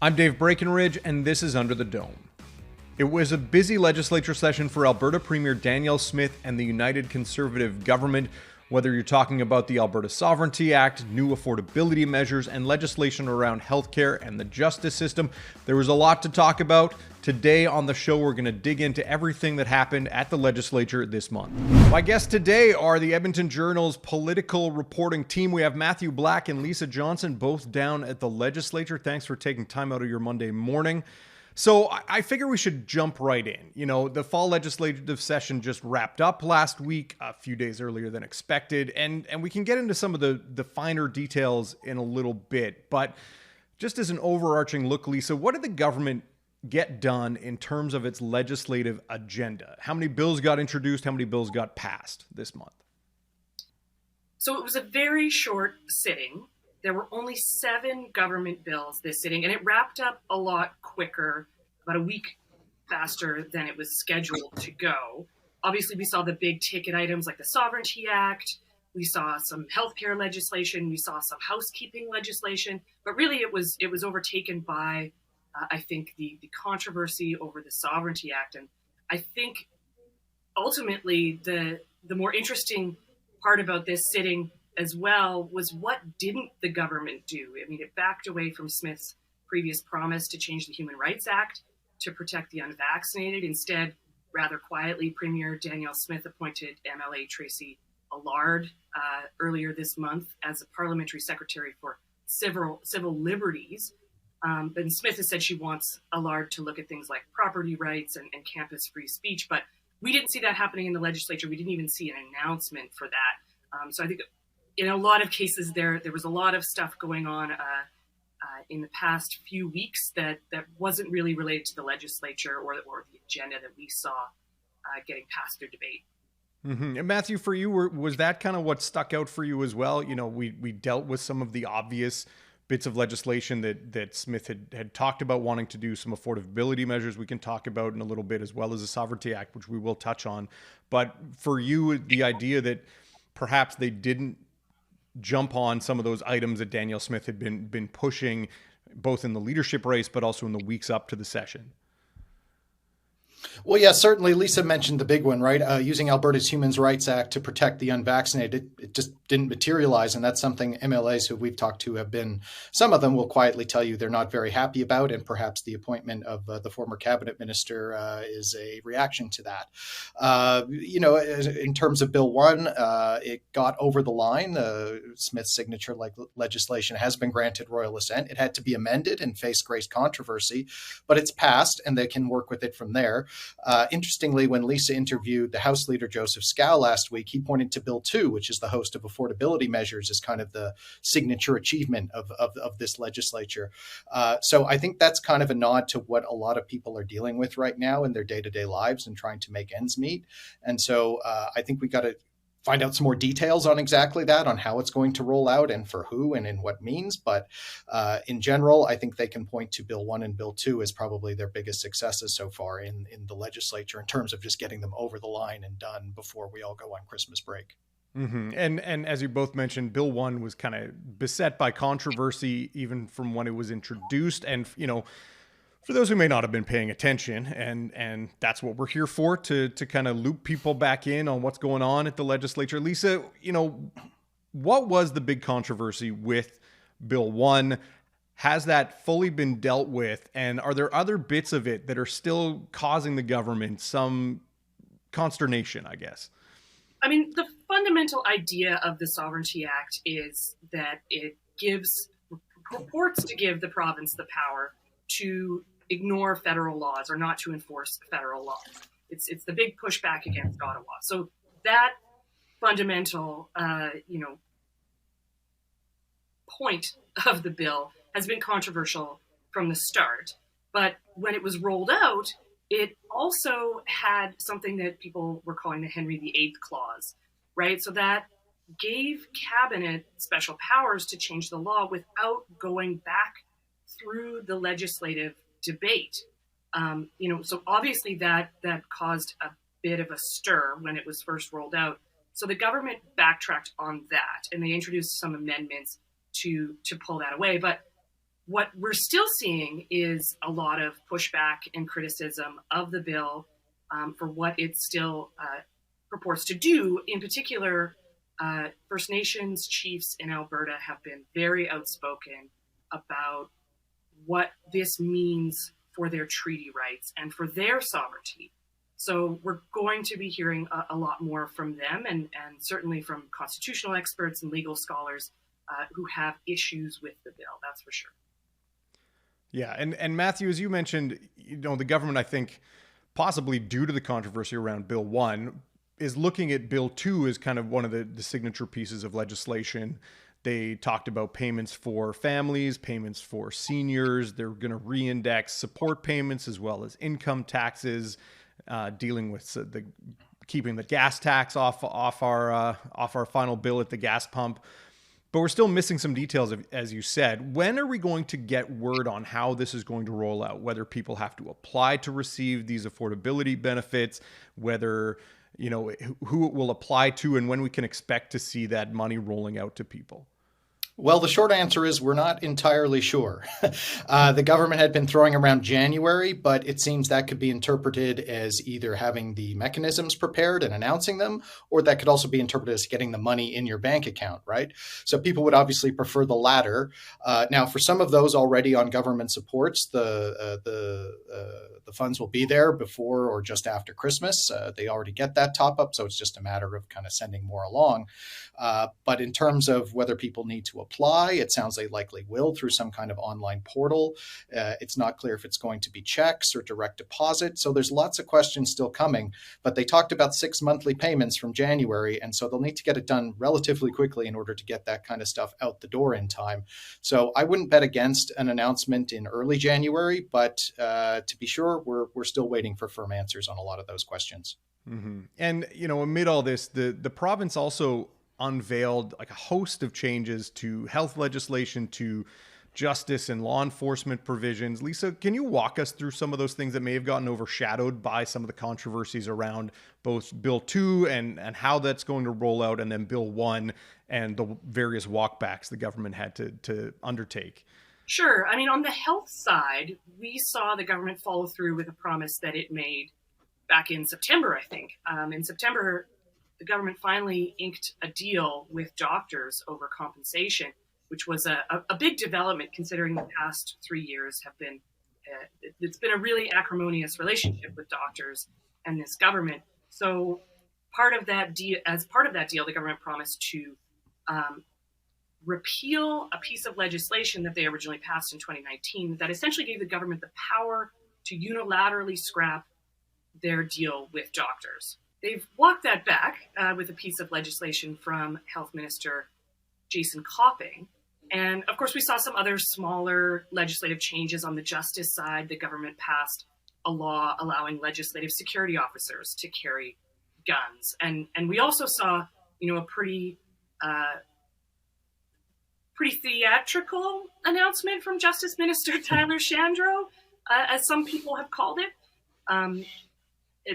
I'm Dave Breakenridge, and this is Under the Dome. It was a busy legislature session for Alberta Premier Danielle Smith and the United Conservative government. Whether you're talking about the Alberta Sovereignty Act, new affordability measures, and legislation around healthcare and the justice system, there was a lot to talk about. Today on the show, we're going to dig into everything that happened at the legislature this month. My guests today are the Edmonton Journal's political reporting team. We have Matthew Black and Lisa Johnson, both down at the legislature. Thanks for taking time out of your Monday morning. So I figure we should jump right in. You know, the fall legislative session just wrapped up last week, a few days earlier than expected, and we can get into some of the finer details in a little bit. But just as an overarching look, Lisa, what did the government get done in terms of its legislative agenda? How many bills got introduced? How many bills got passed this month? So it was a very short sitting. There were only 7 government bills this sitting, and it wrapped up a lot quicker, about a week faster than it was scheduled to go. Obviously, we saw the big ticket items like the Sovereignty Act. We saw some healthcare legislation. We saw some housekeeping legislation. But really, it was overtaken by, I think, the controversy over the Sovereignty Act. And I think, ultimately, the more interesting part about this sitting as well was what didn't the government do? I mean, it backed away from Smith's previous promise to change the Human Rights Act to protect the unvaccinated. Instead, rather quietly, Premier Danielle Smith appointed MLA Tracy Allard earlier this month as a parliamentary secretary for civil liberties. But Smith has said she wants Allard to look at things like property rights and campus free speech. But we didn't see that happening in the legislature. We didn't even see an announcement for that. So I think in a lot of cases, there was a lot of stuff going on in the past few weeks that wasn't really related to the legislature or the agenda that we saw getting passed through debate. Mm-hmm. And Matthew, for you, was that kind of what stuck out for you as well? You know, we dealt with some of the obvious bits of legislation that Smith had talked about wanting to do, some affordability measures we can talk about in a little bit, as well as the Sovereignty Act, which we will touch on. But for you, the idea that perhaps they didn't jump on some of those items that Danielle Smith had been pushing, both in the leadership race, but also in the weeks up to the session. Well, yeah, certainly. Lisa mentioned the big one, right? Using Alberta's Human Rights Act to protect the unvaccinated. It just didn't materialize. And that's something MLAs who we've talked to have been, some of them will quietly tell you they're not very happy about. And perhaps the appointment of the former cabinet minister is a reaction to that. In terms of Bill 1, it got over the line. Smith's signature legislation has been granted royal assent. It had to be amended and faced great controversy, but it's passed and they can work with it from there. Interestingly, when Lisa interviewed the House Leader Joseph Scow last week, he pointed to Bill 2, which is the host of affordability measures, as kind of the signature achievement of this legislature. So I think that's kind of a nod to what a lot of people are dealing with right now in their day-to-day lives and trying to make ends meet. And so I think we got to find out some more details on exactly that, on how it's going to roll out and for who and in what means. But in general, I think they can point to Bill 1 and Bill 2 as probably their biggest successes so far in the legislature in terms of just getting them over the line and done before we all go on Christmas break. Mm-hmm. And as you both mentioned, Bill 1 was kind of beset by controversy even from when it was introduced. And, you know, for those who may not have been paying attention, and that's what we're here for, to kind of loop people back in on what's going on at the legislature. Lisa, you know, what was the big controversy with Bill 1? Has that fully been dealt with? And are there other bits of it that are still causing the government some consternation, I guess? I mean, the fundamental idea of the Sovereignty Act is that it purports to give the province the power to ignore federal laws or not to enforce federal laws. It's the big pushback against Ottawa. So that fundamental, point of the bill has been controversial from the start. But when it was rolled out, it also had something that people were calling the Henry VIII clause, right? So that gave cabinet special powers to change the law without going back through the legislative debate. So obviously that caused a bit of a stir when it was first rolled out. So the government backtracked on that, and they introduced some amendments to pull that away. But What we're still seeing is a lot of pushback and criticism of the bill for what it still purports to do. In particular, First Nations chiefs in Alberta have been very outspoken about what this means for their treaty rights and for their sovereignty. So we're going to be hearing a lot more from them and certainly from constitutional experts and legal scholars who have issues with the bill, that's for sure. Yeah, and Matthew, as you mentioned, the government, I think, possibly due to the controversy around Bill 1, is looking at Bill 2 as kind of one of the signature pieces of legislation. They talked about payments for families, payments for seniors. They're going to re-index support payments as well as income taxes, dealing with keeping the gas tax off our final bill at the gas pump. But we're still missing some details, as you said. When are we going to get word on how this is going to roll out? Whether people have to apply to receive these affordability benefits, whether, who it will apply to, and when we can expect to see that money rolling out to people? Well, the short answer is we're not entirely sure. The government had been throwing around January, but it seems that could be interpreted as either having the mechanisms prepared and announcing them, or that could also be interpreted as getting the money in your bank account, right? So people would obviously prefer the latter. Now, for some of those already on government supports, the funds will be there before or just after Christmas. They already get that top up, so it's just a matter of kind of sending more along. But in terms of whether people need to apply, it sounds they likely will through some kind of online portal. It's not clear if it's going to be checks or direct deposit. So there's lots of questions still coming, but they talked about 6 monthly payments from January. And so they'll need to get it done relatively quickly in order to get that kind of stuff out the door in time. So I wouldn't bet against an announcement in early January, but to be sure, we're still waiting for firm answers on a lot of those questions. Mm-hmm. And, amid all this, the province also unveiled like a host of changes to health legislation, to justice and law enforcement provisions. Lisa, can you walk us through some of those things that may have gotten overshadowed by some of the controversies around both Bill 2 and how that's going to roll out, and then Bill 1 and the various walkbacks the government had to undertake? Sure. I mean, on the health side, we saw the government follow through with a promise that it made back in September, I think. In September, the government finally inked a deal with doctors over compensation, which was a big development considering the past 3 years have been, it's been a really acrimonious relationship with doctors and this government. So as part of that deal, the government promised to repeal a piece of legislation that they originally passed in 2019 that essentially gave the government the power to unilaterally scrap their deal with doctors. They've walked that back with a piece of legislation from Health Minister Jason Copping. And of course, we saw some other smaller legislative changes on the justice side. The government passed a law allowing legislative security officers to carry guns. And we also saw, a pretty theatrical announcement from Justice Minister Tyler Shandro, as some people have called it.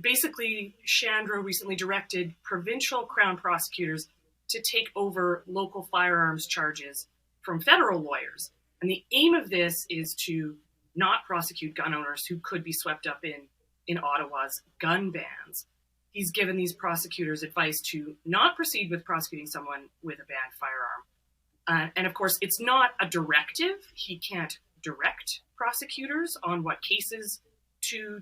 Basically, Shandro recently directed provincial Crown prosecutors to take over local firearms charges from federal lawyers. And the aim of this is to not prosecute gun owners who could be swept up in Ottawa's gun bans. He's given these prosecutors advice to not proceed with prosecuting someone with a banned firearm. And of course, it's not a directive. He can't direct prosecutors on what cases to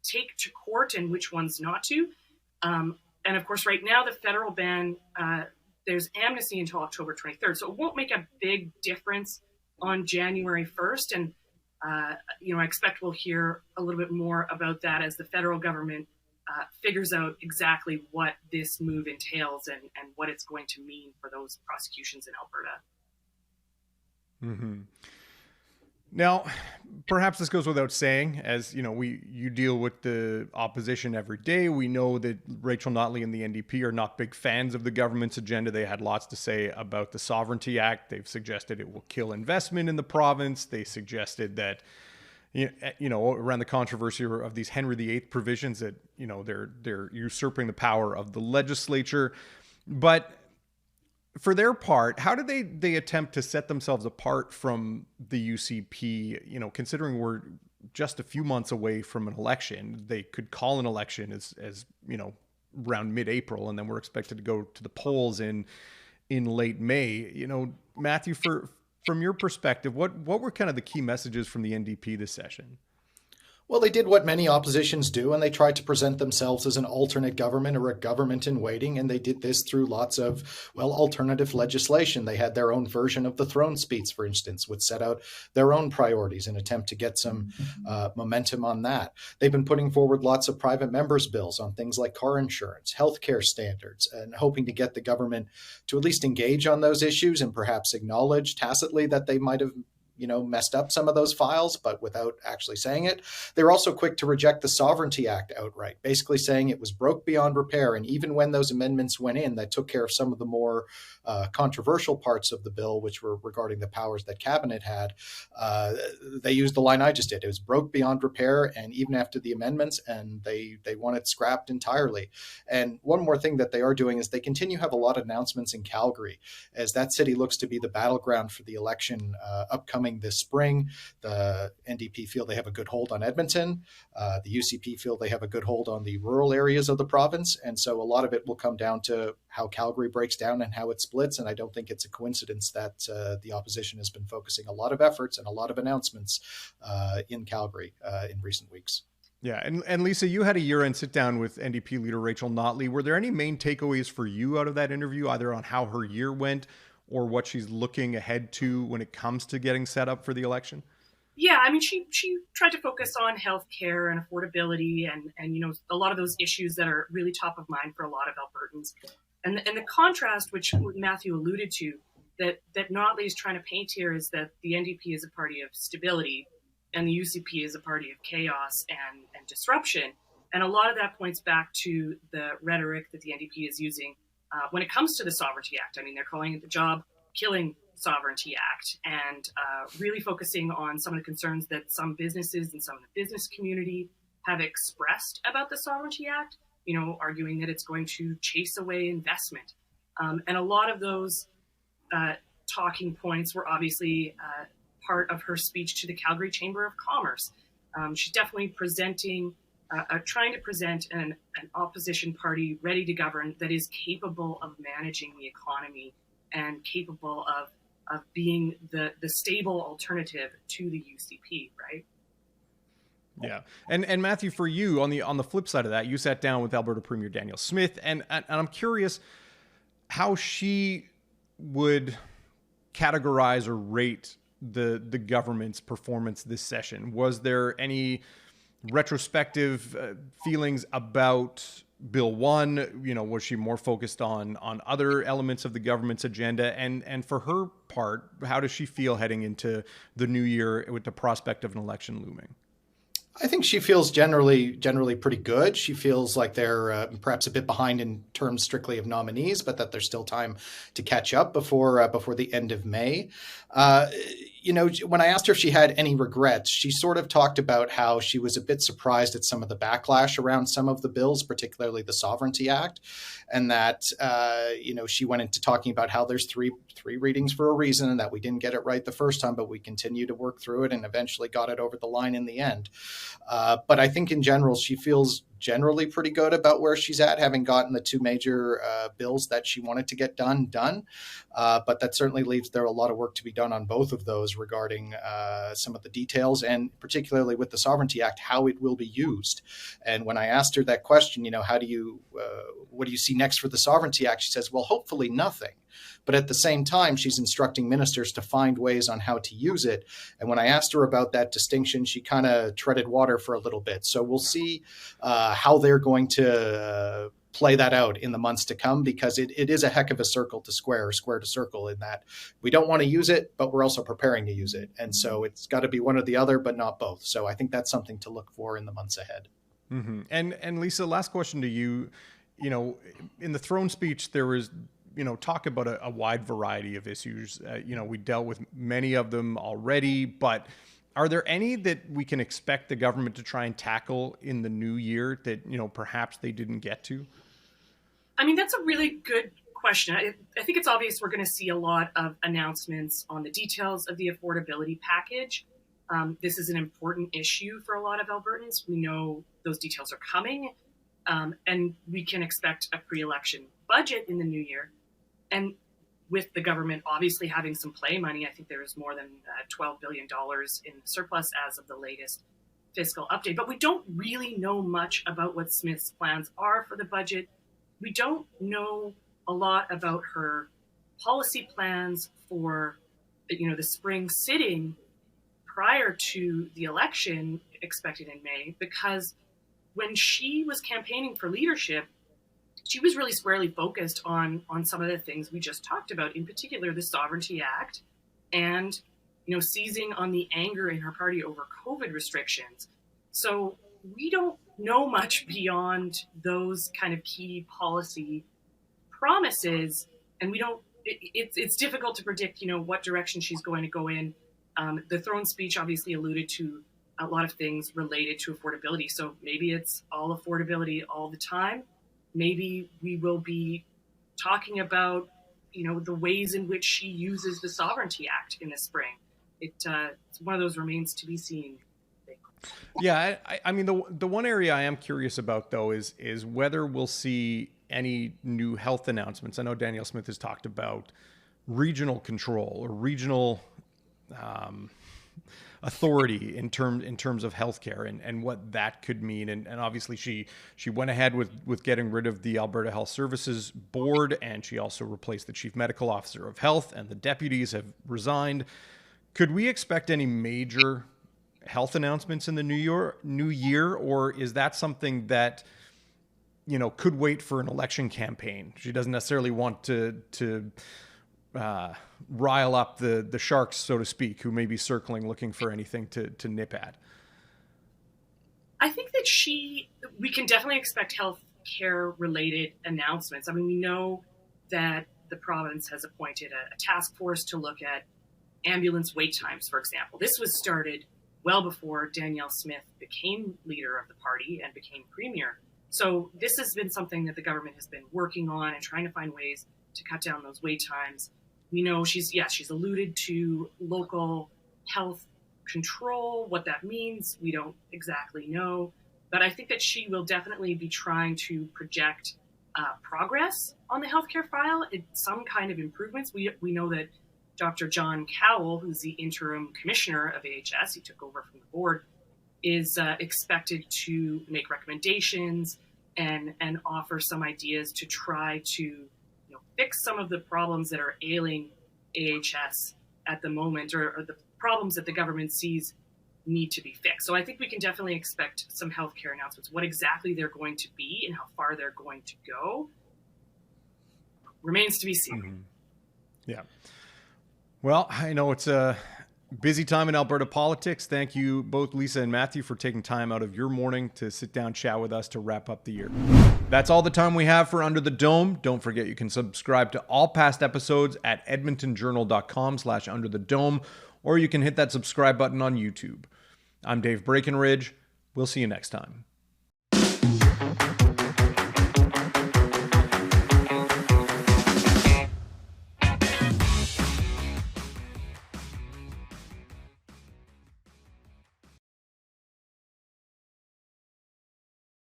take to court and which ones not to. And of course, right now, the federal ban, there's amnesty until October 23rd. So it won't make a big difference on January 1st. And, I expect we'll hear a little bit more about that as the federal government figures out exactly what this move entails and what it's going to mean for those prosecutions in Alberta. Mm-hmm. Now, perhaps this goes without saying, as you deal with the opposition every day. We know that Rachel Notley and the NDP are not big fans of the government's agenda. They had lots to say about the Sovereignty Act. They've suggested it will kill investment in the province. They suggested that, around the controversy of these Henry VIII provisions, that, they're usurping the power of the legislature. But for their part, how do they attempt to set themselves apart from the UCP? You know, considering we're just a few months away from an election, they could call an election as you know, around mid-April, and then we're expected to go to the polls in late May. You know, Matthew, from your perspective, what were kind of the key messages from the NDP this session? Well, they did what many oppositions do, and they tried to present themselves as an alternate government or a government in waiting, and they did this through lots of, well, alternative legislation. They had their own version of the throne speech, for instance, which set out their own priorities in an attempt to get some momentum on that. They've been putting forward lots of private members' bills on things like car insurance, healthcare standards, and hoping to get the government to at least engage on those issues and perhaps acknowledge tacitly that they might have messed up some of those files, but without actually saying it. They were also quick to reject the Sovereignty Act outright, basically saying it was broke beyond repair. And even when those amendments went in that took care of some of the more controversial parts of the bill, which were regarding the powers that cabinet had, they used the line I just did. It was broke beyond repair, and even after the amendments, and they want it scrapped entirely. And one more thing that they are doing is they continue to have a lot of announcements in Calgary, as that city looks to be the battleground for the election upcoming this spring. The NDP feel they have a good hold on Edmonton. The UCP feel they have a good hold on the rural areas of the province. And so a lot of it will come down to how Calgary breaks down and how it splits. And I don't think it's a coincidence that the opposition has been focusing a lot of efforts and a lot of announcements in Calgary in recent weeks. Yeah. And Lisa, you had a year-end sit down with NDP leader Rachel Notley. Were there any main takeaways for you out of that interview, either on how her year went or what she's looking ahead to when it comes to getting set up for the election? Yeah, I mean, she tried to focus on healthcare and affordability and a lot of those issues that are really top of mind for a lot of Albertans. And the contrast, which Matthew alluded to, that Notley is trying to paint here is that the NDP is a party of stability and the UCP is a party of chaos and disruption. And a lot of that points back to the rhetoric that the NDP is using when it comes to the Sovereignty Act. I mean, they're calling it the job-killing Sovereignty Act, and really focusing on some of the concerns that some businesses and some of the business community have expressed about the Sovereignty Act, arguing that it's going to chase away investment. And a lot of those talking points were obviously part of her speech to the Calgary Chamber of Commerce. She's definitely trying to present an opposition party ready to govern that is capable of managing the economy and capable of being the stable alternative to the UCP, right? Yeah. And Matthew, for you, on the flip side of that, you sat down with Alberta Premier Danielle Smith, and I'm curious how she would categorize or rate the government's performance this session. Was there any retrospective feelings about Bill 1? Was she more focused on other elements of the government's agenda? And for her part, how does she feel heading into the new year with the prospect of an election looming? I think she feels generally pretty good. She feels like they're perhaps a bit behind in terms strictly of nominees, but that there's still time to catch up before the end of May. When I asked her if she had any regrets, she sort of talked about how she was a bit surprised at some of the backlash around some of the bills, particularly the Sovereignty Act, and that she went into talking about how there's three readings for a reason, and that we didn't get it right the first time, but we continue to work through it and eventually got it over the line in the end. But I think in general, she feels generally pretty good about where she's at, having gotten the two major bills that she wanted to get done. But that certainly leaves there a lot of work to be done on both of those regarding some of the details, and particularly with the Sovereignty Act, how it will be used. And when I asked her that question, what do you see next for the Sovereignty Act? She says, well, hopefully nothing. But at the same time, she's instructing ministers to find ways on how to use it. And when I asked her about that distinction, she kind of treaded water for a little bit. So we'll see how they're going to play that out in the months to come, because it is a heck of a circle to square to circle, in that we don't want to use it, but we're also preparing to use it. And so it's got to be one or the other, but not both. So I think that's something to look for in the months ahead. Mm-hmm. And Lisa, last question to you. In the throne speech, there was talk about a wide variety of issues. We dealt with many of them already, but are there any that we can expect the government to try and tackle in the new year that, perhaps they didn't get to? I mean, that's a really good question. I think it's obvious we're going to see a lot of announcements on the details of the affordability package. This is an important issue for a lot of Albertans. We know those details are coming, and we can expect a pre-election budget in the new year. And with the government obviously having some play money, I think there is more than $12 billion in surplus as of the latest fiscal update. But we don't really know much about what Smith's plans are for the budget. We don't know a lot about her policy plans for, the spring sitting prior to the election expected in May, because when she was campaigning for leadership, she was really squarely focused on some of the things we just talked about, in particular the Sovereignty Act and, seizing on the anger in her party over COVID restrictions. So we don't know much beyond those kind of key policy promises, and it's difficult to predict, what direction she's going to go in. The throne speech obviously alluded to a lot of things related to affordability. So maybe it's all affordability all the time. Maybe we will be talking about, the ways in which she uses the Sovereignty Act in the spring. It's one of those remains to be seen. Yeah, I mean, the one area I am curious about, though, is whether we'll see any new health announcements. I know Danielle Smith has talked about regional control or regional authority in terms of healthcare and what that could mean. And obviously she went ahead with getting rid of the Alberta Health Services Board, and she also replaced the Chief Medical Officer of Health, and the deputies have resigned. Could we expect any major health announcements in the new year, or is that something that could wait for an election campaign? She doesn't necessarily want to rile up the sharks, so to speak, who may be circling looking for anything to nip at. I think that we can definitely expect health care related announcements. I mean, we know that the province has appointed a task force to look at ambulance wait times, for example. This was started well before Danielle Smith became leader of the party and became premier. So this has been something that the government has been working on and trying to find ways to cut down those wait times. We know she's alluded to local health control. What that means, we don't exactly know. But I think that she will definitely be trying to project progress on the healthcare file, some kind of improvements. We know that Dr. John Cowell, who's the interim commissioner of AHS, he took over from the board, is expected to make recommendations and offer some ideas to try to fix some of the problems that are ailing AHS at the moment, or the problems that the government sees need to be fixed. So I think we can definitely expect some healthcare announcements. What exactly they're going to be and how far they're going to go remains to be seen. Mm-hmm. Yeah. Well, I know it's a busy time in Alberta politics. Thank you both, Lisa and Matthew, for taking time out of your morning to sit down, chat with us to wrap up the year. That's all the time we have for Under the Dome. Don't forget you can subscribe to all past episodes at edmontonjournal.com/underthedome, or you can hit that subscribe button on YouTube. I'm Dave Breakenridge. We'll see you next time.